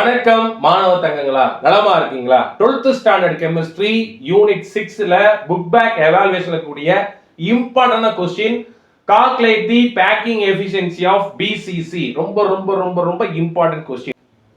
வணக்கம் மாணவ தங்கங்களா, நலமா இருக்கீங்களா? 12th ஸ்டாண்டர்ட் கெமிஸ்ட்ரி யூனிட் 6ல புக் பேக் எவாலுவேஷன்ல கூடிய important question calculate the packing efficiency of BCC. ரொம்ப ரொம்ப ரொம்ப ரொம்ப இம்பார்ட்டன்ட் क्वेश्चन.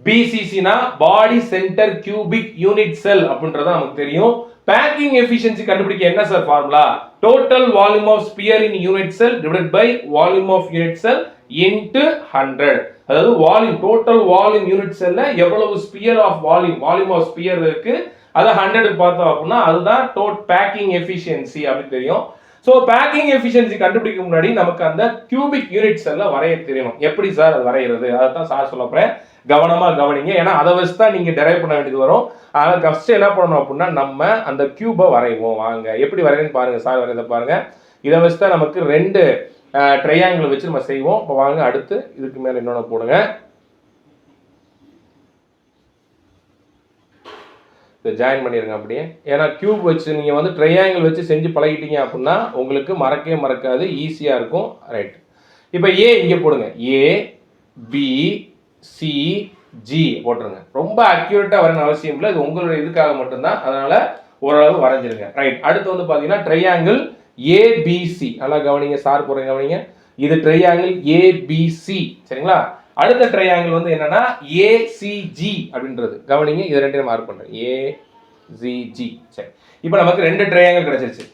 பிசிசினா body centre cubic unit cell அப்படின்றது நமக்கு தெரியும். பேக்கிங் எஃபிஷியன்சி கண்டுபிடிக்க என்ன sir formula? Total volume of sphere in unit cell divided by volume of unit cell into 100. அதாவது வால்யூம், டோட்டல் வால்யூம் யூனிட் செல்ல எவ்வளவு sphere of volume of sphere இருக்கு, அதை 100 பார்த்தோம் அப்படின்னா அதுதான் பேக்கிங் எஃபிஷியன்சி அப்படின்னு தெரியும். ஸோ பேக்கிங் எஃபிஷியன்சி கண்டுபிடிக்க முன்னாடி நமக்கு அந்த கியூபிக் யூனிட் செல்ல வரைய தெரியணும். எப்படி சார் அது வரைகிறது, அதை தான் சார் சொல்ல போறேன். கவனமா கவனிங்க, ஏன்னா அதை வச்சு தான் நீங்க டெரைவ் பண்ண வேண்டியது வரும். அதனால ஃபர்ஸ்ட் என்ன பண்ணணும் அப்படின்னா நம்ம அந்த கியூபை வரைவோம். வாங்க எப்படி வரையன்னு பாருங்க. சார் வரையதை பாருங்க. இதை வச்சு தான் நமக்கு ரெண்டு ட்ரையாங்கிள் வச்சு நம்ம செய்வோம். இப்போ வாங்க அடுத்து இதுக்கு மேல இன்னொன்று போடுங்க. இதை ஜாயின் பண்ணிடுங்க அப்படியே. ஏன்னா கியூப் வச்சு நீங்கள் வந்து ட்ரையாங்கிள் வச்சு செஞ்சு பழகிட்டீங்க அப்படின்னா உங்களுக்கு மறக்கவே மறக்காது, ஈஸியாக இருக்கும். ரைட், இப்போ ஏ இங்கே போடுங்க. ஏ பி சி ஜி போட்டுருங்க. ரொம்ப அக்யூரேட்டாக வரணும் அவசியம் இல்லை, இது உங்களுடைய இதுக்காக மட்டும்தான், அதனால ஓரளவு வரைஞ்சிருங்க. ரைட், அடுத்து வந்து பார்த்தீங்கன்னா ட்ரையாங்கிள் ஏபிசி. நல்லா கவனிங்க, சார் போடுறீங்க கவனிங்க. இது ட்ரையாங்கிள் ஏபிசி, சரிங்களா? அடுத்த ட்ரையாங்கிள் வந்து என்னன்னா ஏசிஜி அப்படின்றது. கவனிங்க, இது ரெண்டையும் மார்க் பண்றேன். ஏசிஜி. சரி, இப்போ நமக்கு ரெண்டு ட்ரையாங்கிள் கிடைச்சிருச்சு.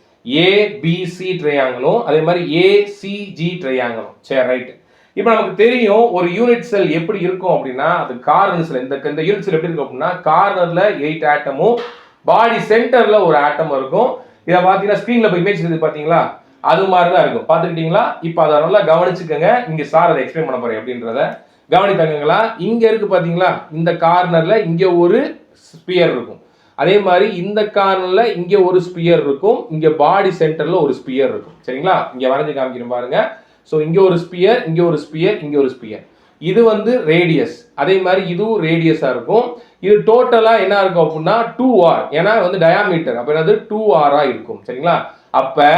ஏபிசி ட்ரையாங்கிளும் அதே மாதிரி ஏசிஜி ட்ரையாங்கிளும். சரி, ரைட். இப்போ நமக்கு தெரியும் ஒரு யூனிட் செல் எப்படி இருக்கும் அப்படின்னா, அது கார்னர்ஸ்ல இந்த யூனிட் செல் எப்படி இருக்கும் அப்படின்னா, கார்னர்ல 8 ஆட்டமும் பாடி சென்டர்ல ஒரு ஆட்டம் இருக்கும். இதை பார்த்தீங்கன்னா ஸ்க்ரீன்ல போய் இமேஜ் இருக்குது பார்த்தீங்களா, அது மாதிரி தான் இருக்கும். பார்த்துக்கிட்டீங்களா? இப்போ அதை நல்லா கவனிச்சுக்கோங்க. இங்கே சார் அதை எக்ஸ்பிளைன் பண்ண போறேன் எப்படின்றத கவனித்தாங்களா. இங்கே இருக்கு பார்த்தீங்களா, இந்த கார்னர்ல இங்கே ஒரு ஸ்பியர் இருக்கும். அதே மாதிரி இந்த கார்னர்ல இங்கே ஒரு ஸ்பியர் இருக்கும். இங்கே பாடி சென்டர்ல ஒரு ஸ்பியர் இருக்கும். சரிங்களா? இங்கே வரைஞ்சு காமிக்கிறேன் பாருங்க. ஸோ இங்கே ஒரு ஸ்பியர், இங்கே ஒரு ஸ்பியர், இங்கே ஒரு ஸ்பியர். இது வந்து ரேடியஸ். அதே மாதிரி இதுவும் ரேடியஸாக இருக்கும். இது டோட்டலாக என்ன இருக்கும் அப்படின்னா 2r. ஏன்னா வந்து டயாமீட்டர், அப்போ என்னது 2r இருக்கும். சரிங்களா? அப்போ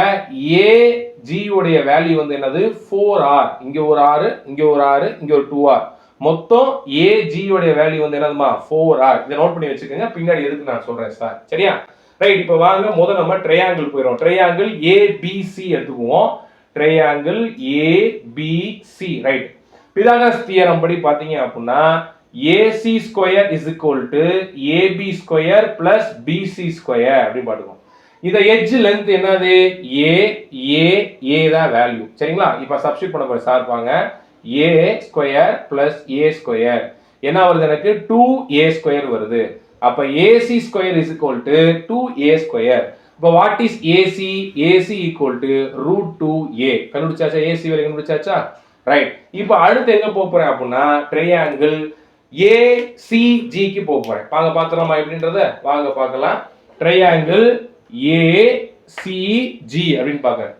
ஏஜி உடைய வேல்யூ வந்து என்னது 4r. இங்கே ஒரு r, இங்கே ஒரு r, இங்கே ஒரு 2r. மொத்தம் ஏஜி உடைய வேல்யூ வந்து என்னதுமா 4r. இதை நோட் பண்ணி வச்சுக்கோங்க, பின்னாடி எதுக்கு நான் சொல்றேன் சார். சரியா? ரைட், இப்போ வாங்க முதல்ல நம்ம ட்ரையாங்கிள் போயிடும். ட்ரையாங்கிள் ஏபிசி எடுத்துக்குவோம். Triangle ABC. Right, Pythagoras theorem படி பாத்தீங்க அப்படின்னா AC square is equal to AB square plus BC square அப்படி பாத்துக்கோம். இந்த எட்ஜ் லென்த் என்னது A தான் வேல்யூ. சரிங்களா? இப்போ சப்ஸ்டிட் பண்ண போறேன் சார். பாங்க A square plus A square என்ன வருது, எனக்கு 2A ஸ்கொயர் வருது. அப்ப AC square is equal to 2A square. இப்போ what is AC? AC equal to √2A. கண்டுபிடிச்சாச்சா? AC value கண்டுபிடிச்சாச்சா? ரைட், இப்போ அடுத்து எங்க போறேன் அப்படின்னா ட்ரையாங்கிள் ஏசிஜிக்கு போறேன். வாங்க பார்த்துலாமா எப்படின்றத? வாங்க பார்க்கலாம். ட்ரையாங்கிள் ஏசிஜி அப்படின்னு பார்க்கறேன்.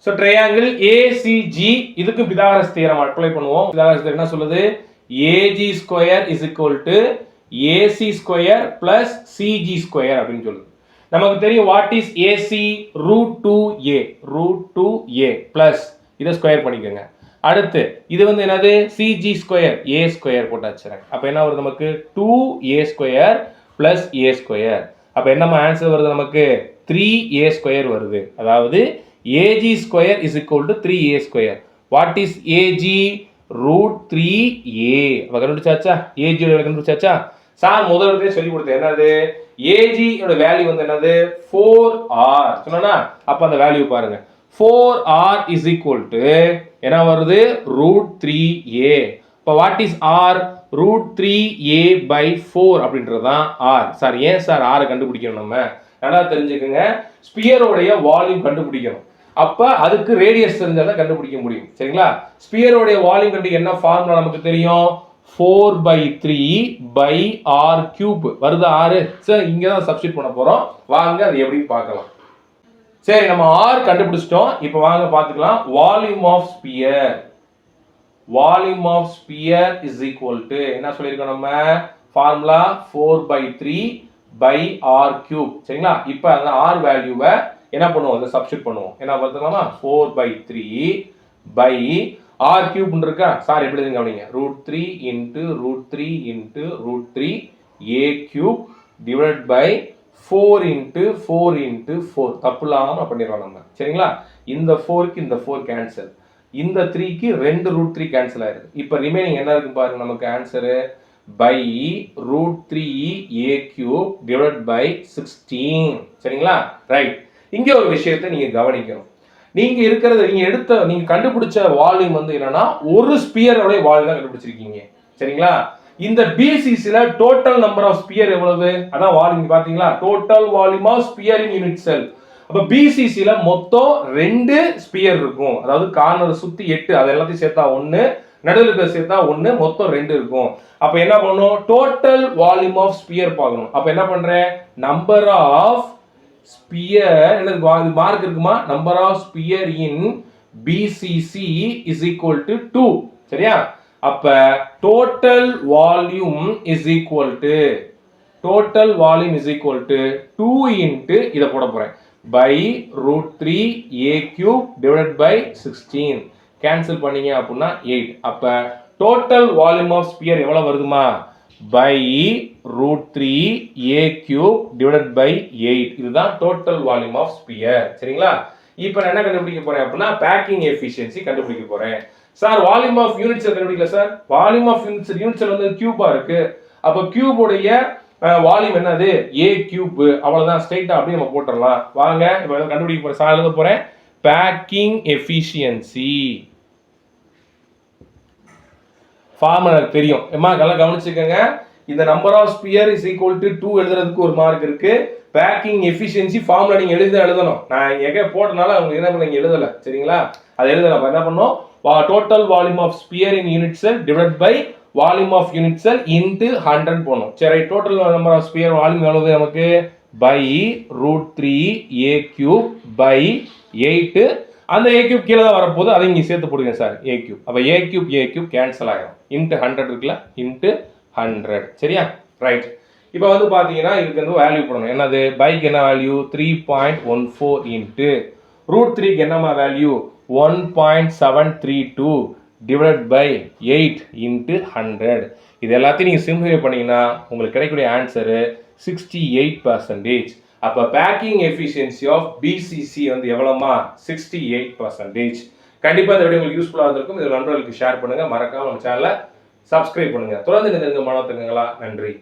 ஸோ ட்ரையாங்கிள் ஏசிஜி, இதுக்கு பிதாகரஸ் தியரம் அப்ளை பண்ணுவோம். பிதாகரஸ் தியரம் என்ன சொல்லுது? AG square is equal to AC square plus CG square அப்படின்னு சொல்லுது. நமக்கு தெரியும் what is AC √2A plus இதை ஸ்கொயர் பண்ணிக்கோங்க. அடுத்து இது வந்து என்னது சிஜி ஸ்கொயர், ஏ ஸ்கொயர் போட்டாச்சு. அப்போ என்ன வருது நமக்கு 2A square plus A square. அப்போ என்னமா ஆன்சர் வருது நமக்கு 3A ஸ்கொயர் வருது. அதாவது AG square is equal to 3A square. What is AG √3A. அப்போ கண்டுபிடிச்சாச்சா? ஏஜி கண்டுபிடிச்சாச்சா? சார் முதல்ல சொல்லி கொடுத்தேன். என்னது ஏஜி வேல்யூ வந்து என்னது 4r சொன்னா. அப்ப அந்த வேல்யூ பாருங்க, 4r is equal to என்ன வருது √3A. இப்போ what is r? √3A by 4 அப்படின்றதுதான் r. சார் ஏன் சார் r கண்டுபிடிக்கணும்? நம்ம நல்லா தெரிஞ்சுக்கோங்க, ஸ்பியரோடைய வால்யூம் கண்டுபிடிக்கணும். அப்ப அதுக்கு ரேடியஸ் தெரிஞ்சாதான் கண்டுபிடிக்க முடியும். சரிங்களா? ஸ்பியரோடைய வால்யூம் கண்டுபிடிக்க என்ன ஃபார்முலா நமக்கு தெரியும்? 4/3/r³ வருது 6. சார் இங்க தான் சப்ஸ்டிட் பண்ண போறோம். வாங்க அது எப்படின்னு பார்க்கலாம். சரி, நம்ம r கண்டுபிடிச்சிட்டோம். இப்போ வாங்க பார்த்துக்கலாம். Volume of sphere, volume of sphere is equal to என்ன சொல்லியிருக்கோம் நம்ம? Formula 4/3/r³. சரிங்களா? இப்போ அந்த r வேல்யூவை என்ன பண்ணுவோம்? அதை சப்ஸ்டிட் பண்ணுவோம். என்ன பார்த்துக்கலாமா? 4/3 r cube இருக்கா சார் எப்படி எழுதுங்க அப்படிங்க √3 into √3 into √3 a cube divided by 4 into 4 into 4 தப்பு இல்லாம பண்ணிடுறோம் நம்ம சரிங்களா இந்த 4க்கு இந்த 4 கேன்சல் இந்த 3க்கு 2 √3 கேன்சல் ஆயிருக்கு இப்போ ரிமைனிங் என்ன இருக்கு பாருங்க நமக்கு answer by √3 a cube divided by 16 சரிங்களா ரைட் இங்க ஒரு விஷயத்தை நீங்க கவனிக்கணும் நீங்க இருக்கிறது நீங்க கண்டுபிடிச்ச வால்யூம் வந்து என்னன்னா ஒரு ஸ்பியரோட வால்யூம் தான் கண்டுபிடிச்சிருக்கீங்க சரிங்களா இந்த BCCல டோட்டல் நம்பர் ஆஃப் ஸ்பியர் எவ்வளவு அதான் வால்யூம் பாத்தீங்களா total volume of sphere in unit cell அப்ப BCCல மொத்தம் 2 ஸ்பியர் இருக்கும் அதாவது கார்னர் சுத்தி 8 அது எல்லாத்தையும் சேர்த்தா 1 நடுவுல இருக்க சேர்த்தா 1 மொத்தம் 2 இருக்கும் அப்ப என்ன பண்ணனும் டோட்டல் வால்யூம் ஆஃப் ஸ்பியர் பார்க்கணும் அப்ப என்ன பண்றேன் நம்பர் ஆஃப் ஸ்பியர் என்னது மார்க் இருக்குமா number of sphere in BCC is equal to 2 சரியா அப்ப total volume is equal to 2 into இத போட போறேன் by √3 a cube divided by 16 cancel பண்ணீங்க அப்படினா 8 அப்ப டோட்டல் வால்யூம் ஆஃப் ஸ்பியர் எவ்வளவு வருதுமா by √3 a cube divided by 8 இதுதான் டோட்டல் வால்யூம் ஆஃப் ஸ்பியர் சரிங்களா இப்போ நான் என்ன கண்டுபிடிக்க போறேன் அப்படினா பேக்கிங் எஃபிஷியன்சி கண்டுபிடிக்க போறேன் sir volume of unit cell கண்டுபிடிக்கல sir volume of unit cell வந்து கியூபா இருக்கு அப்ப கியூப் உடைய வால்யூம் என்னது a கியூப் அவ்வளவுதான் ஸ்ட்ரைட்டா அப்படியே நம்ம போட்டுறலாம் வாங்க இப்போ கண்டுபிடிக்க போறேன் சார் எழுத போறேன் பேக்கிங் எஃபிஷியன்சி ஃபார்முலா தெரியும் எம்மா நல்லா கவனிச்சுக்கங்க இந்த number of sphere is equal to 2 எழுதுறதுக்கு ஒரு மார்க் இருக்கு பேக்கிங் எஃபிஷியன்சி ஃபார்முலா நீங்க எழுதணும் நான் எங்க போட்டனால அவங்க என்ன பண்ணீங்க எழுதல சரிங்களா அது எழுதலாம் என்ன பண்ணோம் total volume of sphere in unit cell divided by volume of unit cell into 100 போணும் சரி total number of sphere volume எவ்வளவு நமக்கு by √3 a cube by 8 அந்த a cube கீழ தான் வரப்போகுது அதை இங்க சேர்த்து போடுங்க சார் a cube அப்ப a cube கேன்சல் ஆகும் into 100 இருக்குல into 100 சரியா ரைட் இப்போ வந்து பாத்தீங்கன்னா இதுக்கு வந்து வேல்யூ போடணும் என்னது பைக்கு என்ன வேல்யூ 3.14 into √3 க்கு என்னமா வேல்யூ 1.732 divided by 8 into 100 இது எல்லாத்தையும் நீங்க சிம்பிளிஃபை பண்ணீங்கன்னா உங்களுக்கு கிடைக்கக்கூடிய ஆன்சர் 68%. அப்ப பேக்கிங் எஃபிஷியன்சி ஆஃப் BCC வந்து எவ்வளவுமா 68%. கண்டிப்பா இந்த வீடியோ உங்களுக்கு யூஸ்ஃபுல்லா இருந்திருக்கும். இத நண்பர்களுக்கு ஷேர் பண்ணுங்க. மறக்காம நம்ம சேனலை சப்ஸ்கிரைப் பண்ணுங்க. தொடர்ந்து இந்த மாணவர்களா நன்றி.